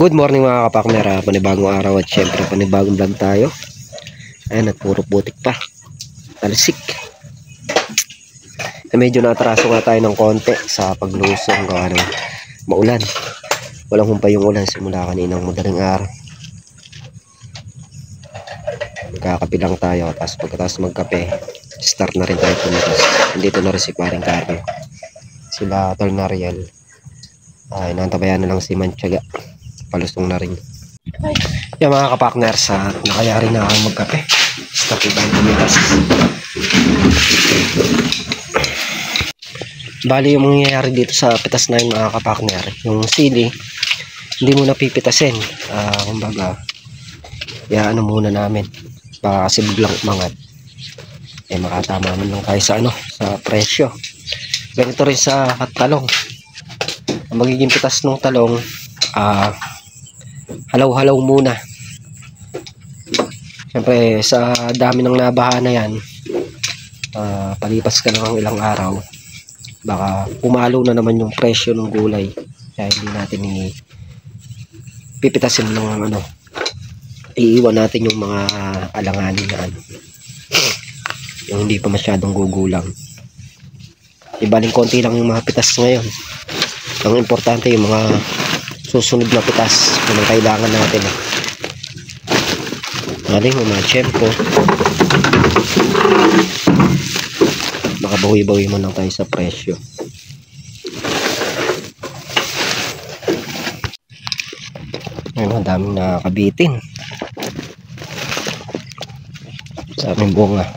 Good morning mga kapakner, panibagong araw at syempre panibagong vlog tayo. Ayan, at puro putik pa, talsik. Medyo natraso nga tayo ng konti sa paglusong gawa ng maulan. Walang humpay yung ulan simula kaninang madaling araw. Magkakape lang tayo, tapos pagkatapos magkape start na rin tayo pumitas. Nandito na rin si paring Carlo, sila Tol Nariel. Nantabayan na lang si Manchaga, palusong na rin. Yung mga kapakners, nakayari na akong magkape. Start na tayong pumitas. Bali yung mangyayari dito sa pitas na yun mga kapakner, yung sili hindi muna pipitasin. Kumbaga ano muna namin para kasi biglang umangat, makatama man lang tayo sa sa presyo. Ganito rin sa talong, ang magiging pitas ng talong, halaw-halaw muna. Siyempre sa dami ng nabaha na yan, palipas ka lang ng ilang araw, baka pumalo na naman yung presyo ng gulay, kaya hindi natin pipitasin ng iiwan natin yung mga alanganin na yung hindi pa masyadong gugulang. Ibaling konti lang yung mga pitas ngayon. Ang importante yung mga susunod na pitas kung kailangan natin. Maling mga tiyempo, makabawi-bawi man lang tayo sa presyo. Ayun, daming nakakabitin sa aming bunga.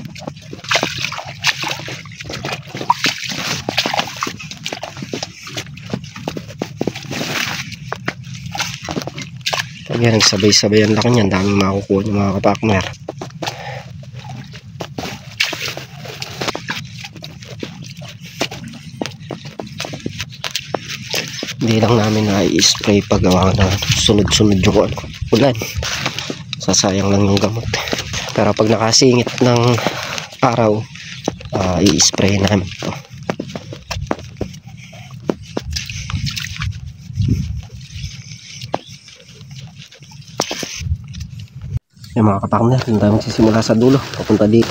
Kaya nagsabay-sabay ang laki niyan, daming makukuha niyo mga kapakmer. Hindi lang namin na-i-spray paggawa na sunod-sunod yung ulan, sasayang lang yung gamot. Pero pag nakasingit ng araw, i-spray namin ito. Yung mga kapakner, hindi tayo magsisimula sa dulo, papunta dito.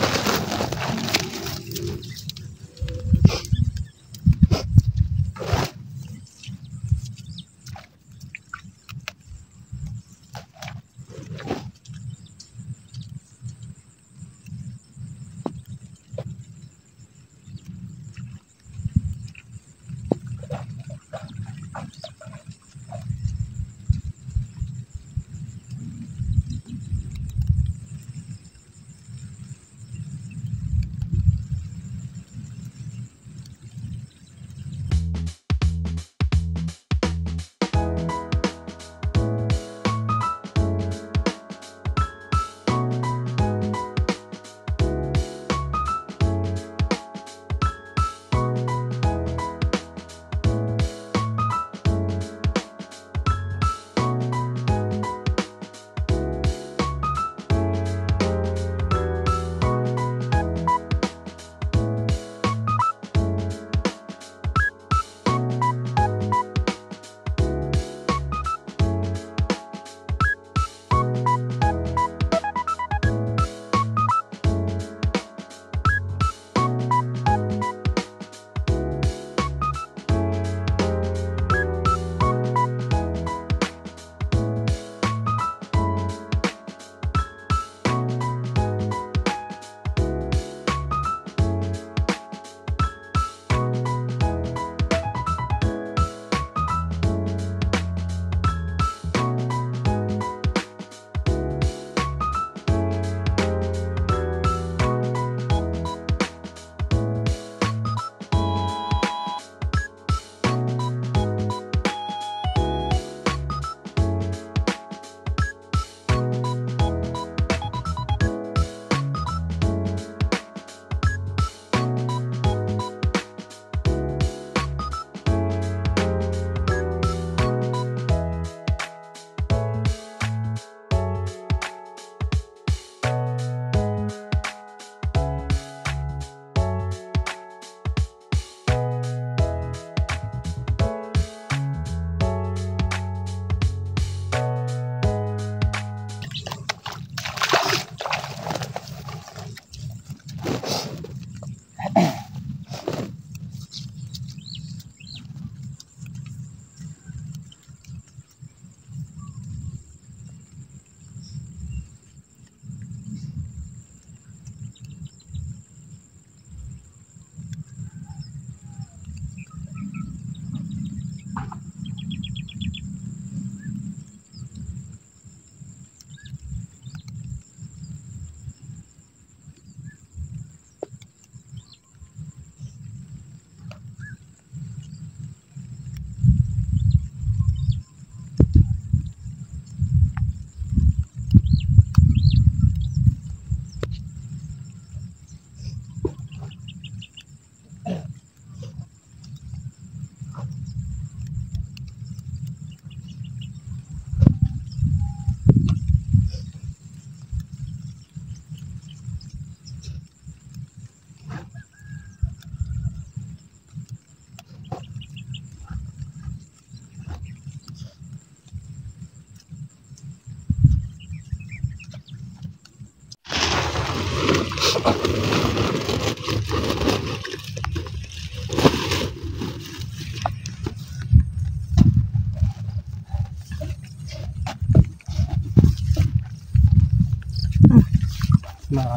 Mga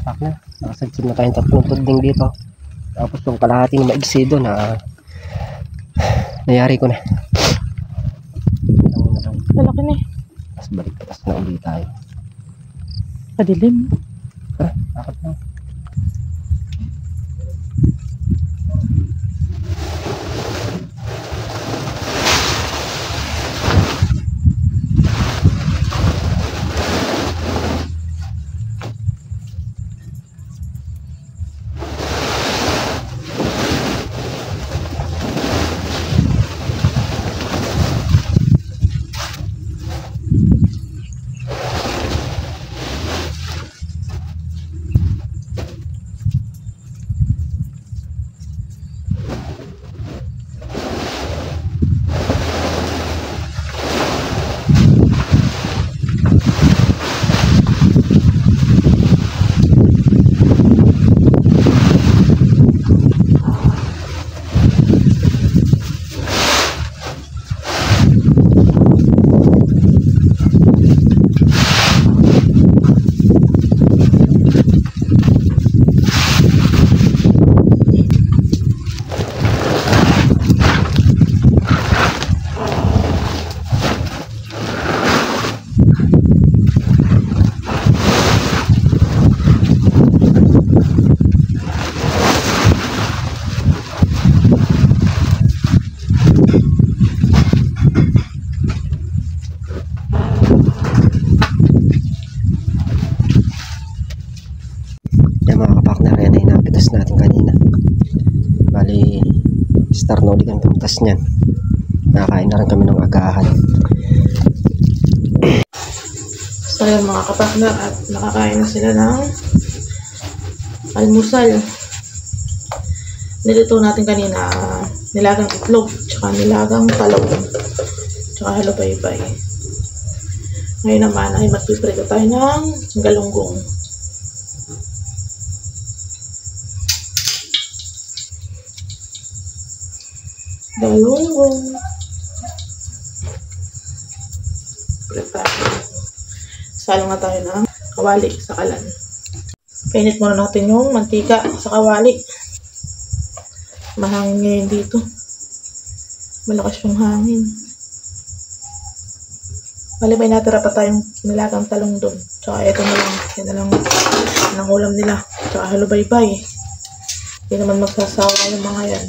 kapartner, nakasagsid na tayong 3 tudling dito. Tapos yung kalahati na maigsi doon na nayari ko na. Malaki na eh. Tapos balik patas na ulit tayo. Padilim. Ha? Bakit na? Yan mga kapartner, yan ay napitas natin kanina. Bali, star na ulit ang pitas niyan. Nakakain na rin kami ng agahan. So yun mga kapakna, at nakakain na sila ng almusal. Nilito natin kanina nilagang itlog, tsaka nilagang talong, tsaka halo-baybay. Ngayon naman ay magpiprito tayo ng galunggong. Galunggong. Salo nga tayo ng kawali sa kalan. Painit muna natin yung mantika sa kawali. Mahangin ngayon dito. Malakas yung hangin. Bali may natira pa tayong nilagang talong doon. Tsaka ito na lang. Yan na lang ng ulam nila. Tsaka halo-baybay. Hindi naman magsasawa yung mga yan.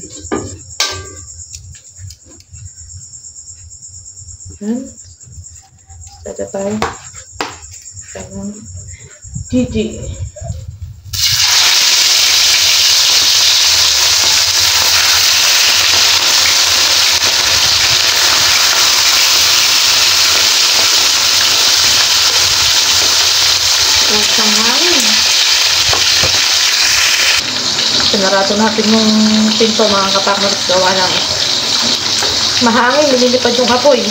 Yan. Sada tayo. Ganun. GG. Lasang hangin. Pinarato natin yung pinto mga kapakmat gawa namin. Mahangin, lumilipad yung apoy.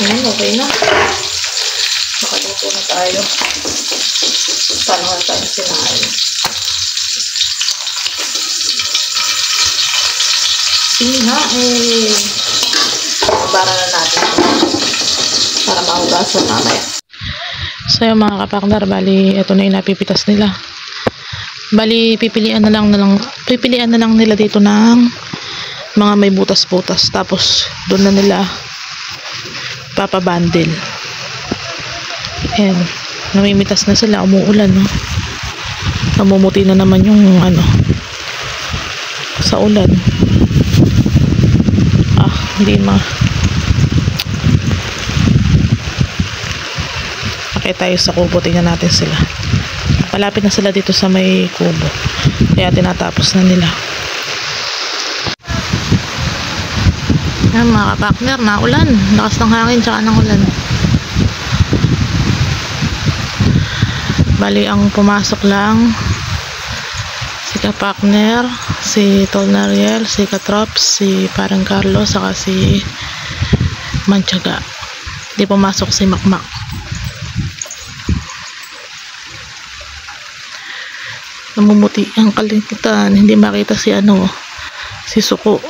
Ayan, okay na. Nakakaluto na tayo. Paano na tayo sinain? Sinain! Bara na natin para mahugasan mamaya. So yung mga kapaknar, bali ito na yung napipitas nila. Bali pipilian na lang nila dito ng mga may butas-butas, tapos doon na nila papabandil. Ayan, namimitas na sila, umuulan, no? Namumuti na naman yung sa ulan. Hindi Akit tayo sa kubo, tingnan natin sila. Palapit na sila dito sa may kubo, kaya tinatapos na nila. Ayan mga kapakner, naulan. Lakas ng hangin tsaka ng ulan. Bali ang pumasok lang si kapakner, si Tol Nariel, si Katrops, si Parang Carlos, saka si Manchaga. Hindi pumasok si Makmak. Namumuti ang kalingitan, hindi makita si si Suko.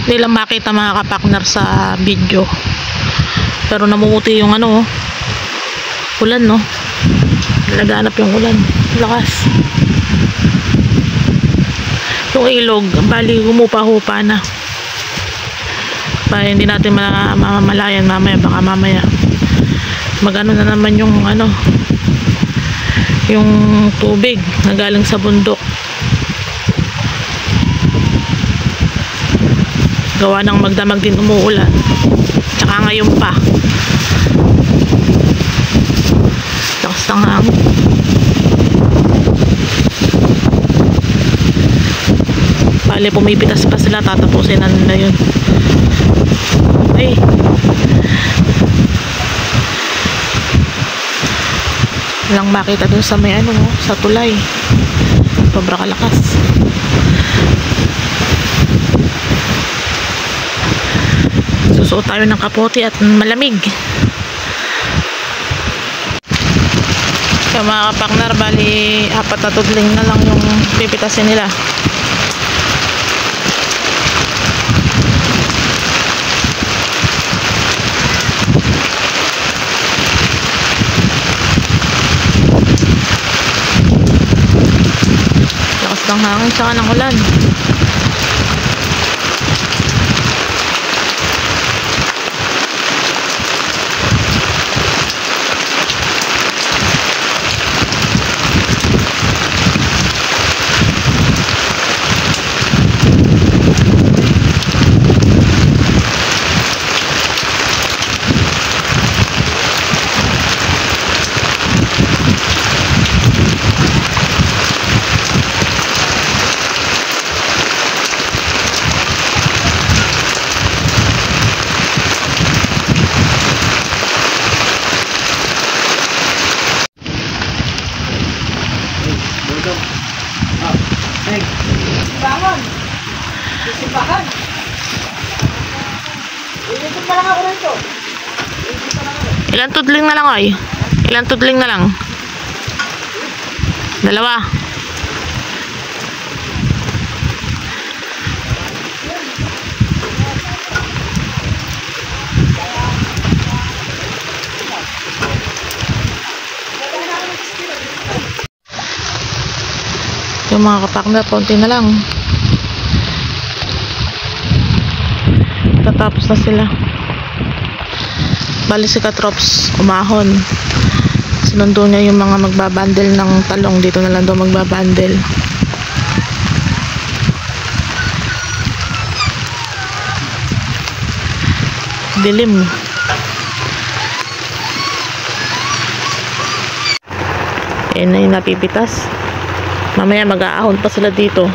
Hindi lang makita mga kapakner sa video, pero namumuti yung ulan, no? Nagaanap yung ulan, lakas. Yung ilog, bali humupa-hupa na. Para hindi natin mamamalayan mamaya, baka mamaya magano na naman yung yung tubig na galing sa bundok. Gawa ng magdamag din umuulan, tsaka ngayon pa lakas ng hangin. Bale pumipitas pa sila, tatapusin na nila yun. Ay, walang makita dun sa may sa tulay, sobra kalakas. Susuot tayo ng kapote at malamig. Kaya mga kapakner, bali 4 na tudling na lang yung pipitasin nila. Lakas ng hangin tsaka ng ulan. Ilan tudling na lang, oy? Ilan tudling na lang? 2. Yung mga kapakner, konti na lang. Tatapos na sila. Bali si Katrops umahon. Sinundo niya yung mga magbabandel ng talong. Dito na lang daw magbabandel. Dilim. Ayan na yung napipitas. Mamaya mag-aahon pa sila dito.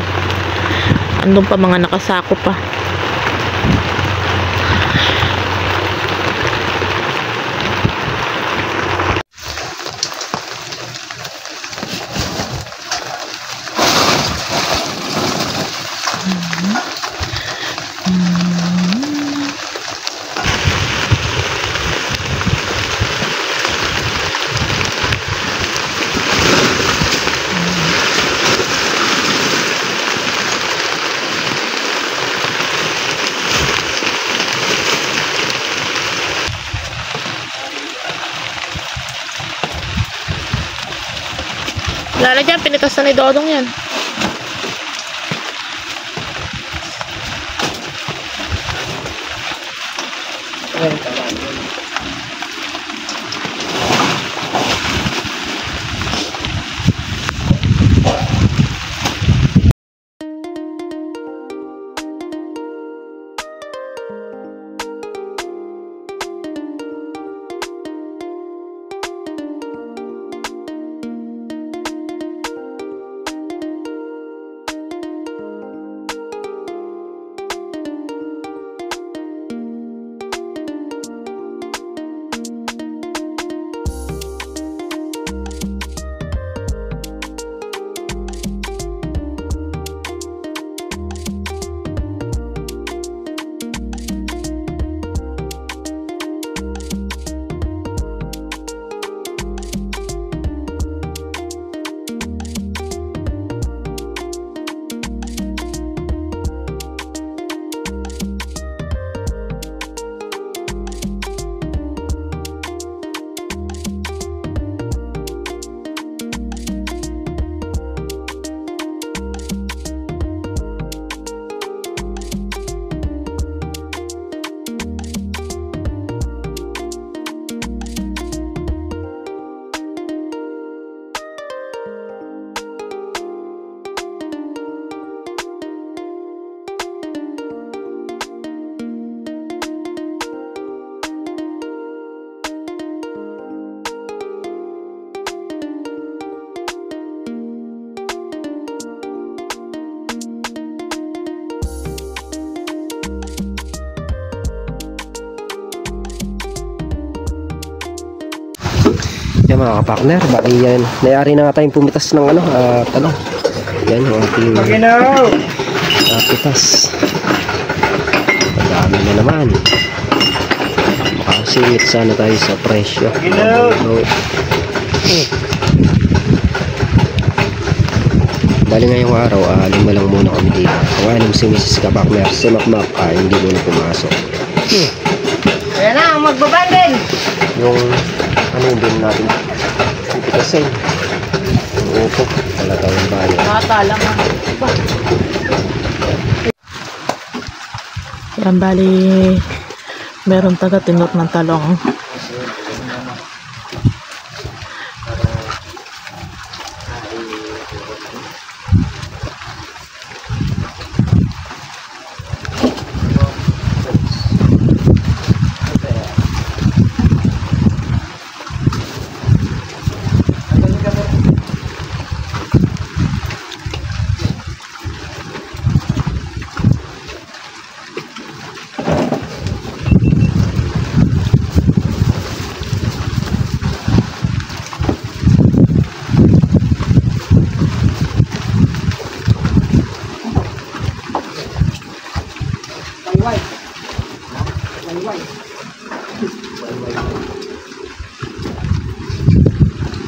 Andun pa mga nakasako pa. Lala dyan, pinitas na ni Dodong yan. Yan mga kapartner, bali yan. Nayari na nga tayong pumitas ng talong. Yan yung ating pitas. Madami na naman. Makasingit sana tayo sa presyo. Bali ngayong araw, lima lang muna kami dito. Kung alam si Mrs. Kapartner, si Makmak, hindi muna pumasok. Ayan na, magbabandel. Yung ano din natin pipitasin yung upo wala tayong bayan Bata lang yan. Bali meron taga tinot ng talong.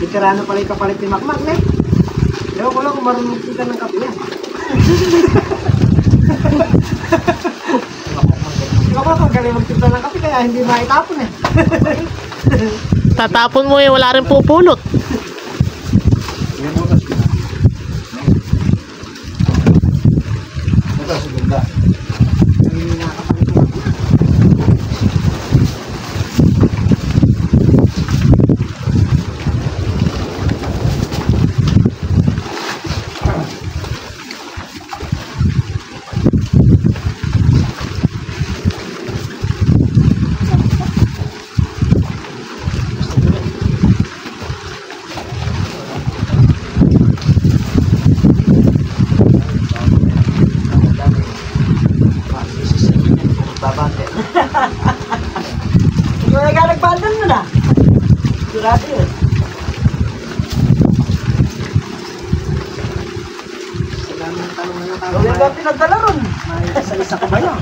Veterano pala yung kapalit ni Makmak, ne? Ewan ko lang kung marunong kita ng kape yan. Makmak, magaling magtita ng kape kaya hindi maitapon eh. Tatapon mo eh, wala rin pupulot. Ito, segunda. Yung nagkalag-bandal mo na. Durado yun. Salamat ang tanong na tao. Huwag ba pinagdala ron? May isa-isa ko ba yun?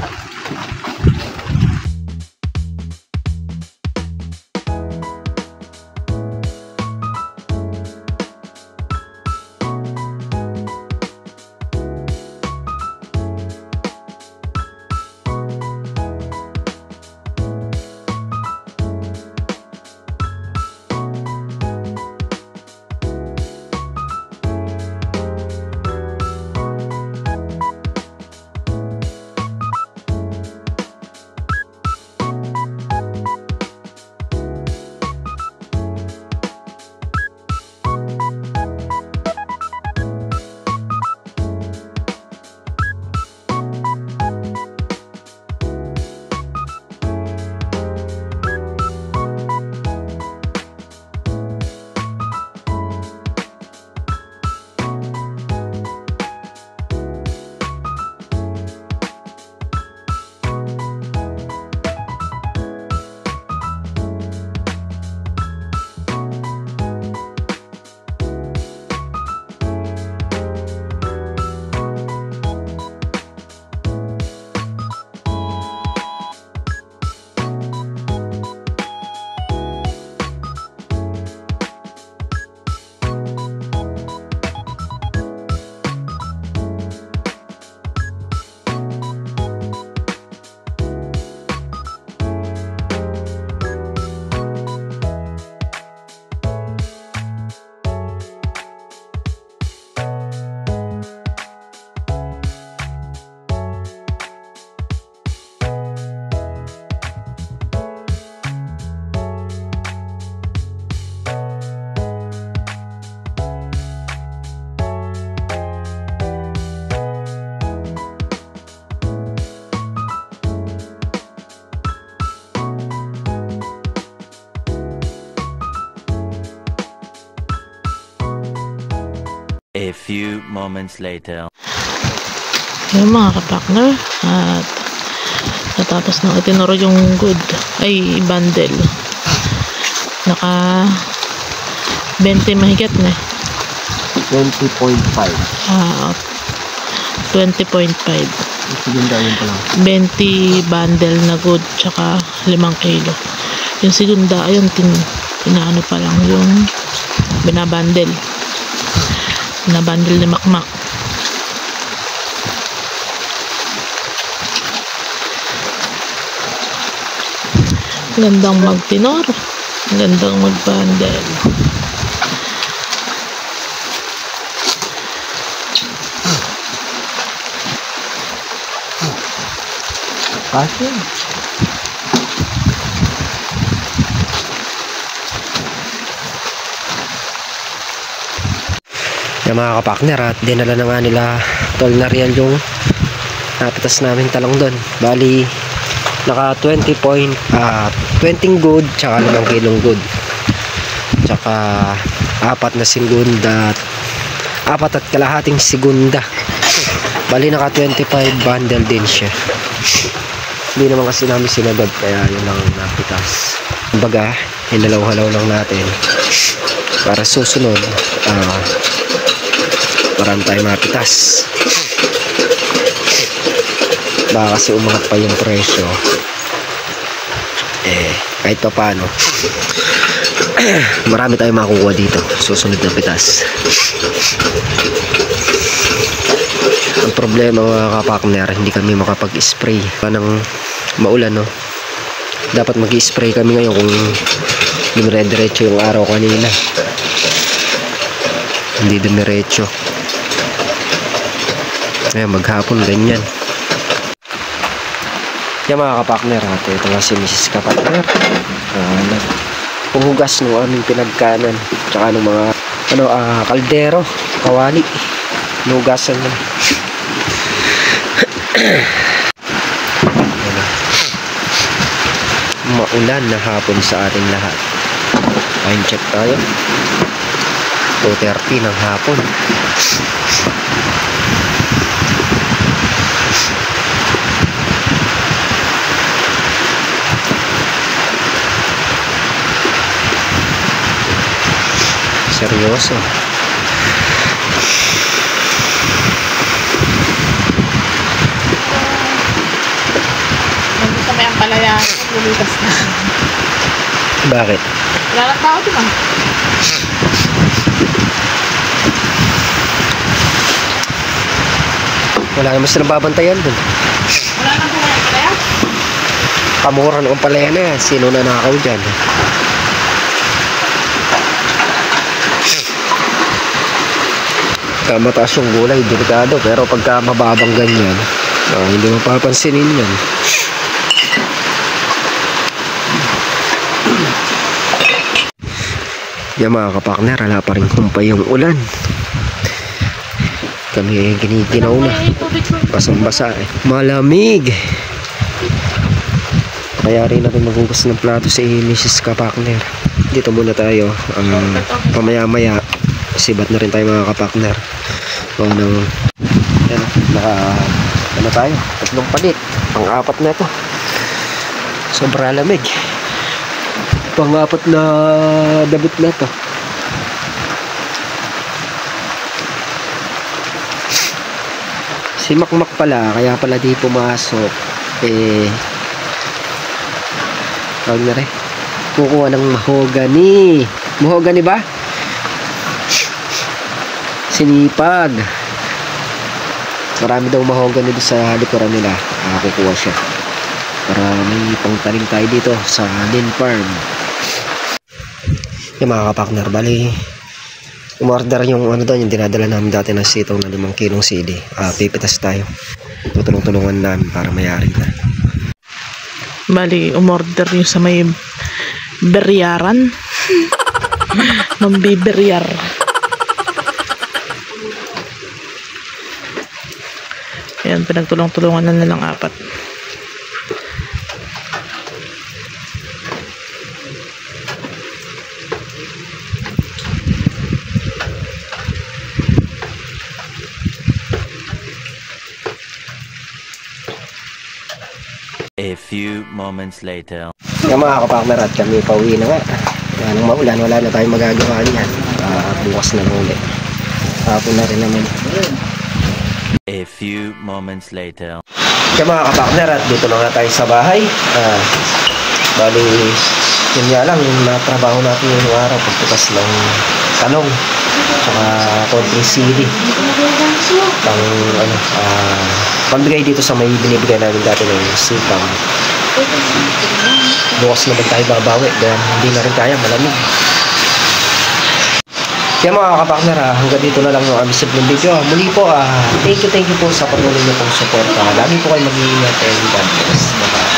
A few moments later. Yung mga kapakner, at natapos nang itinuro yung bundle. Naka 20 mahigit na. 20.5. 20.5. Segunda yun pa lang. 20 bundle na good, tsaka 5 kilo. Yung segunda, ayun, pinaano pa lang yung binabundle. Binabundle ni Makmak. Gandang magtinor. Gandang magbundle. Passion. Yung mga kapakner, at dinala na nga nila tol na real yung napitas namin talong doon. Bali naka 20 good tsaka 5 kilong good, tsaka 4 na segunda, 4.5 segunda. Bali naka 25 bundle din siya. Hindi naman kasi namin sinagad, kaya yun lang napitas. Kumbaga, hinalaw-halaw lang natin para susunod marami tayo mapitas. Baka kasi umangat pa yung presyo, kahit pa paano marami tayong makukuha dito susunod na pitas. Ang problema mga kapakner, hindi kami makapag-spray ng maulan, no? Dapat mag-spray kami ngayon kung dumiretso yung araw kanina, hindi dumiretso. Ngayon maghapon ganyan. Yan mga kapakner, ito nga si Mrs. Kapakner, puhugas ng aming pinagkanan tsaka ng mga kaldero, kawali, nugasan na. Maulan na hapon sa ating lahat. Time check tayo, 2:30 ng hapon. Seryoso. Nandito kami ang palaya. Lumitas na. Bakit? Wala lang tao diba? Wala naman silang babantayan dun. Wala lang kung ang palaya? Kamura naman pala yan eh. Sino na nakakaw dyan? Mataas yung gulay, delikado. Pero pagka mababang ganyan, hindi mapapansinin yan. Yan mga kapakner, wala pa rin kumpay yung ulan. Kami giniginaw na. Basang-basa eh. Malamig. Kaya rin natin maghugas ng plato si Mrs. Kapakner. Dito muna tayo. Pamaya-maya sibat na rin tayo mga kapakner. Yan, tayo, 3 palit, pang-4 na ito. Sobra lamig, pang-4 na damit na ito. Si Makmak pala, kaya pala di pumasok tawag na rin, kukuha ng mahogany ba? Sinipag. Marami daw mahogany doon sa likuran nila. Kukuha siya para may pangtanim tayo dito sa Lin Farm. Yung mga kapakner, bali umorder yung doon, yung dinadala namin dati ng sitaw na 5 kilong sili. Pipitas tayo, tutulong-tulungan namin para mayari na. Bali umorder yung sa may beryaran. Mambiberyar. Ayan, pinagtulong-tulungan na nilang 4. A few moments later. Yung mga kapakner, at kami pauwi na nga. Nang maulan, wala na tayong magagawa niyan. Bukas na lang ulit. Hapon na rin naman. A few moments later. Kaya mga kapakner, at dito na nga tayo sa bahay. Bali, yun nga lang, yung natrabaho natin yung araw, pagputas ng talong, tsaka konting sili. Pambigay dito sa may binibigay namin dati ng sipang. Bukas naman tayo babawi, dahil hindi na rin kaya, malamig. Kaya mga kapakner, hanggang dito na lang yung aming simpleng video. Muli po, thank you po sa patuloy niyo pong support. Lagi po kayo mag-iingat and God bless. Bye-bye.